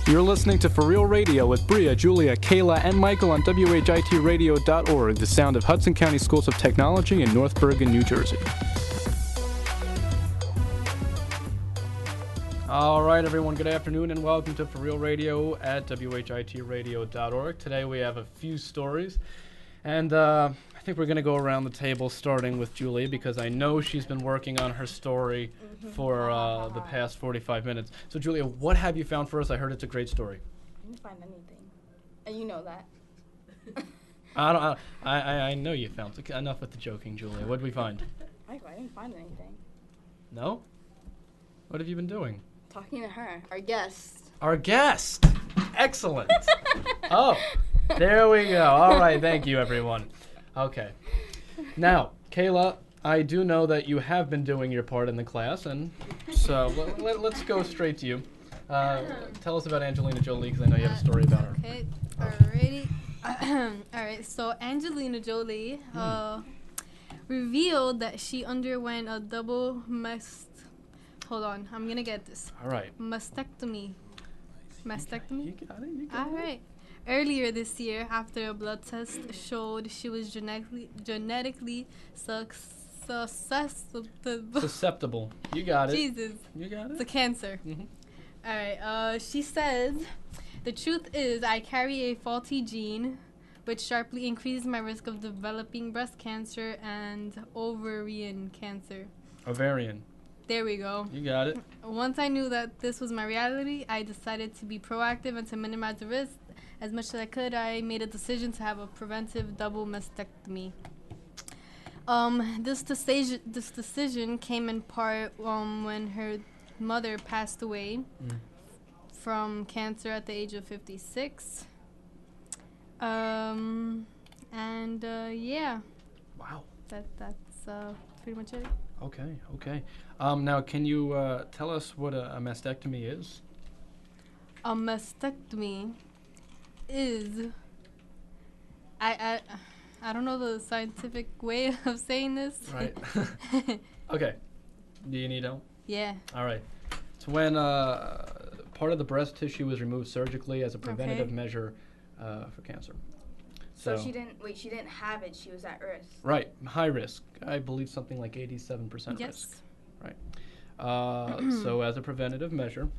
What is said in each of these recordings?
You're listening to For Real Radio with Bria, Julia, Kayla, and Michael on WHITradio.org, the sound of Hudson County Schools of Technology in North Bergen, New Jersey. All right, everyone, good afternoon and welcome to For Real Radio at WHITradio.org. Today we have a few stories, and I think we're going to go around the table starting with Julie because I know she's been working on her story for the past 45 minutes. So, Julia, what have you found for us? I heard it's a great story. I didn't find anything, and you know that. I know you found it. Enough with the joking, Julia. What did we find? Michael, I didn't find anything. No? What have you been doing? Talking to her, our guest. Our guest! Excellent! Oh, there we go. All right, thank you, everyone. Okay. Now, Kayla, I do know that you have been doing your part in the class, and so let's go straight to you. Tell us about Angelina Jolie, because I know you have a story about her. Okay, alrighty. Alright, so Angelina Jolie revealed that she underwent a double hold on, I'm gonna get this. All right. Mastectomy. Mastectomy? You got it. All right. Earlier this year, after a blood test showed she was genetically susceptible. You got it. Jesus. You got it. To cancer. Mm-hmm. All right. She says, the truth is I carry a faulty gene, which sharply increases my risk of developing breast cancer and ovarian cancer. Ovarian. There we go. You got it. Once I knew that this was my reality, I decided to be proactive and to minimize the risk as much as I could. I made a decision to have a preventive double mastectomy. This decision came in part when her mother passed away from cancer at the age of 56. Yeah. Wow. That's pretty much it. Okay. Now, can you tell us what a mastectomy is? A mastectomy is... I don't know the scientific way of saying this. Right. Okay. Do you need help? Yeah. All right. It's when part of the breast tissue is removed surgically as a preventative measure for cancer. So she didn't have it. She was at risk. Right. High risk. I believe something like 87% risk. Right. So as a preventative measure,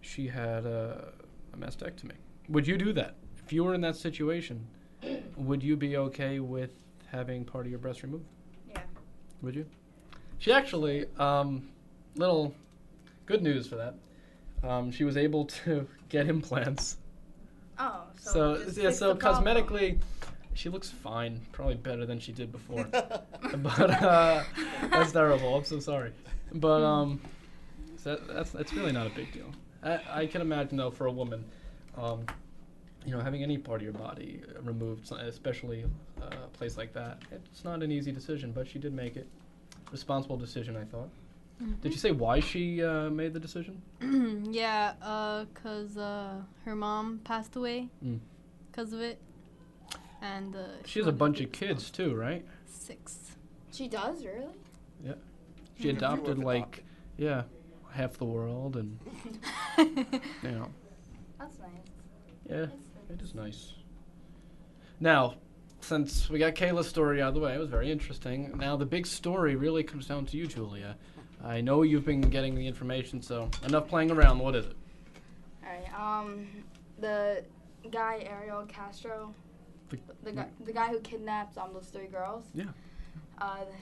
she had a mastectomy. Would you do that? If you were in that situation, would you be okay with having part of your breast removed? Yeah. Would you? She actually, little good news for that. She was able to get implants. Oh, so cosmetically, she looks fine. Probably better than she did before. But that's terrible. I'm so sorry. But that's really not a big deal. I can imagine though for a woman, having any part of your body removed, especially a place like that, it's not an easy decision. But she did make it. Responsible decision, I thought. Mm-hmm. Did you say why she made the decision? Yeah, because her mom passed away because of it. And she has a bunch of kids, too, right? 6. She does, really? Yeah. She adopted, half the world, and, That's nice. Yeah, it is nice. Now, since we got Kayla's story out of the way, it was very interesting. Now, the big story really comes down to you, Julia. I know you've been getting the information, so enough playing around. What is it? All right. The guy Ariel Castro, the guy who kidnapped those 3 girls. Yeah.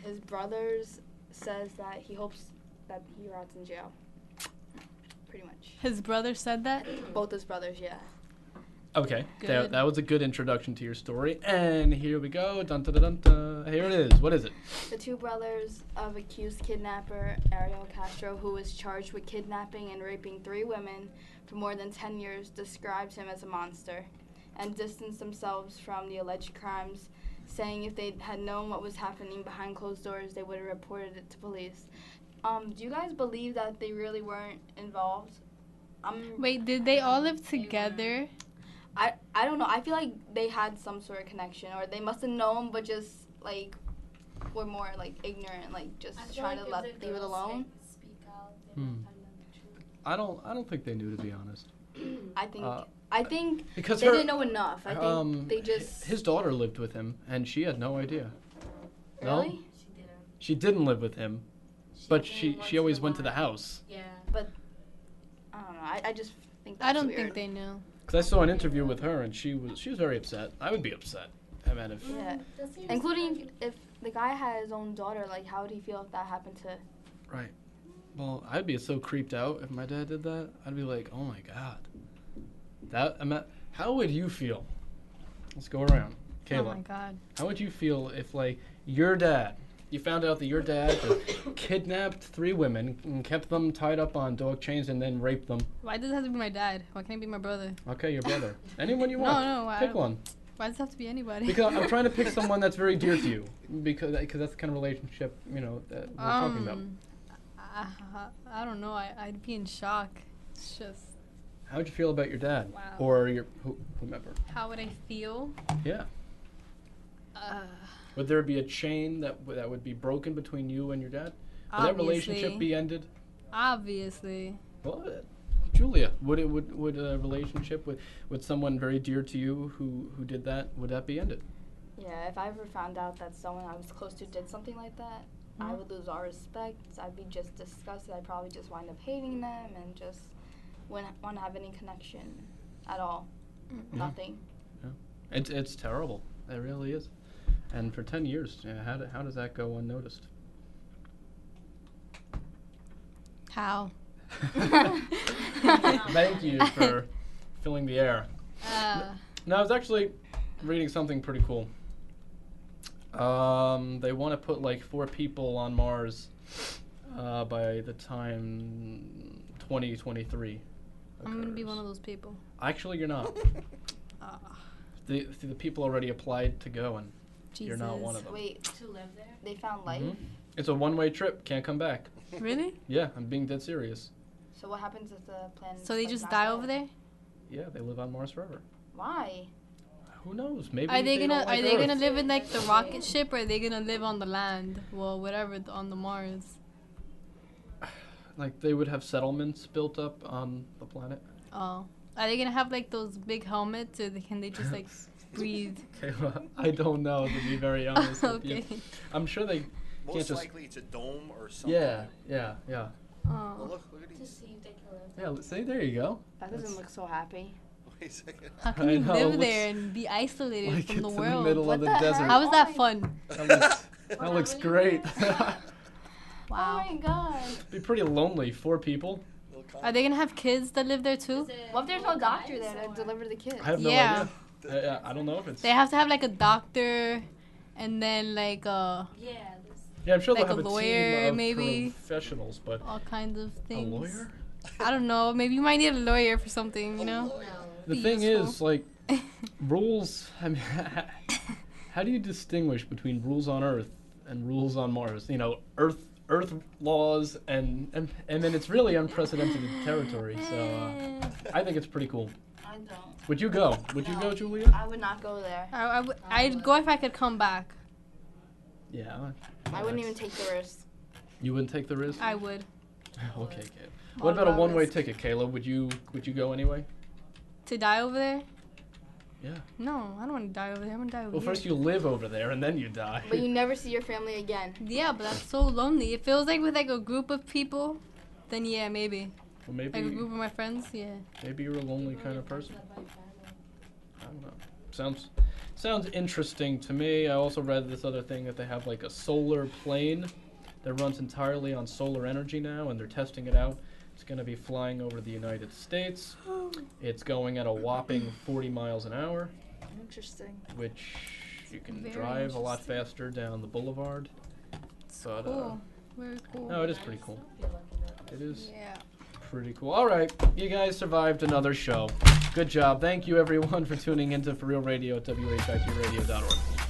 His brothers says that he hopes that he rots in jail. Pretty much. His brother said that? Both his brothers, yeah. Okay, that was a good introduction to your story. And here we go. Dun, dun, dun, dun. Here it is. What is it? The 2 brothers of accused kidnapper Ariel Castro, who was charged with kidnapping and raping 3 women for more than 10 years, described him as a monster and distanced themselves from the alleged crimes, saying if they had known what was happening behind closed doors, they would have reported it to police. Do you guys believe that they really weren't involved? Wait, did they all live together? I don't know. I feel like they had some sort of connection, or they must have known, but just were more ignorant, just trying to leave it alone. I don't think they knew, to be honest. I think because they didn't know enough. I think they just... His daughter lived with him, and she had no idea. Really? No? She didn't live with him, but she always went to the house. Yeah. But, I don't know. I just think that's I don't weird. think they knew. Because I saw an interview with her, and she was very upset. I would be upset. I mean, if... Yeah. Including if the guy had his own daughter, like, how would he feel if that happened to... Right. Well, I'd be so creeped out if my dad did that. I'd be like, oh my God. How would you feel? Let's go around. Kayla. Oh my God. How would you feel if, like, your dad, you found out that your dad had kidnapped 3 women and kept them tied up on dog chains and then raped them? Why does it have to be my dad? Why can't it be my brother? Okay, your brother. Anyone you want. No, I Pick don't- one. Why does it have to be anybody? Because I'm trying to pick someone that's very dear to you. Because that's the kind of relationship, that we're talking about. I don't know. I'd be in shock. It's just, How would you feel about your dad? Wow. Or whomever? how would I feel? Yeah. Would there be a chain that would be broken between you and your dad? Would that relationship Obviously. be ended? Obviously. What? Julia, would a relationship with someone very dear to you who did that, would that be ended? Yeah, if I ever found out that someone I was close to did something like that, I would lose all respect. I'd be just disgusted. I'd probably just wind up hating them and just wouldn't want to have any connection at all. Nothing. Yeah. It's terrible. It really is. And for 10 years, how does that go unnoticed? How? Thank you for filling the air. Now, I was actually reading something pretty cool. They want to put like 4 people on Mars by the time 2023. I'm going to be occurs. one of those people. Actually, you're not. The people already applied to go, and you're not one of them. Wait, To live there? they found life? It's a one-way trip. Can't come back. Really? Yeah, I'm being dead serious. So what happens if the planet... So they just die over there? Yeah, they live on Mars forever. Why? Who knows? Maybe Are they don't like gonna Earth. live in like the rocket ship, or are they gonna live on the land? Well, whatever on the Mars. Like they would have settlements built up on the planet. Oh, are they gonna have like those big helmets, or can they just like breathe? Kayla, I don't know, to be very honest with you. Okay. I'm sure they can't Most just... likely it's a dome or something. Yeah. Oh, Oh. look at these. see if they can live. Yeah, see, there you go. That doesn't look so happy. Wait a second. How can I you know, it live looks there and be isolated Like from it's the in world? the middle What of the the desert. heck? How is that Oh fun? That looks great. Wow. Oh my god. Be pretty lonely, 4 people. Are they gonna have kids that live there too? What if there's no doctor there to deliver the kids? I have no Yeah. idea. I don't know if it's... They have to have like a doctor, and then like Yeah, I'm sure like they'll have a a lawyer, team of maybe. professionals, but all kinds of a things. lawyer? I don't know. Maybe you might need a lawyer for something, you know? The Be thing useful. is, like, rules, I mean, how do you distinguish between rules on Earth and rules on Mars? You know, Earth laws, and then it's really unprecedented territory, so I think it's pretty cool. I don't. Would you go? Would you No. go, Julia? I would not go there. I'd go if I could come back. Yeah. I wouldn't even take the risk. You wouldn't take the risk? I would. Okay, Kayla. What about a one-way ticket, Kayla? Would you go anyway? To die over there? Yeah. No, I don't want to die over there. I want to die over Well, here. first you live over there, and then you die. But you never see your family again. Yeah, but that's so lonely. It feels like with like a group of people, then yeah, maybe. Well, Like a group of my friends, yeah. maybe you're a lonely kind of person. I don't know. Sounds interesting to me. I also read this other thing that they have like a solar plane that runs entirely on solar energy now, and they're testing it out. It's going to be flying over the United States. It's going at a whopping 40 miles an hour, Interesting. which you can Very drive a lot interesting. faster down the boulevard. But Cool. Very cool. no, it is pretty cool. It is Yeah. pretty cool. All right, you guys survived another show. Good job. Thank you, everyone, for tuning into For Real Radio at WHITradio.org.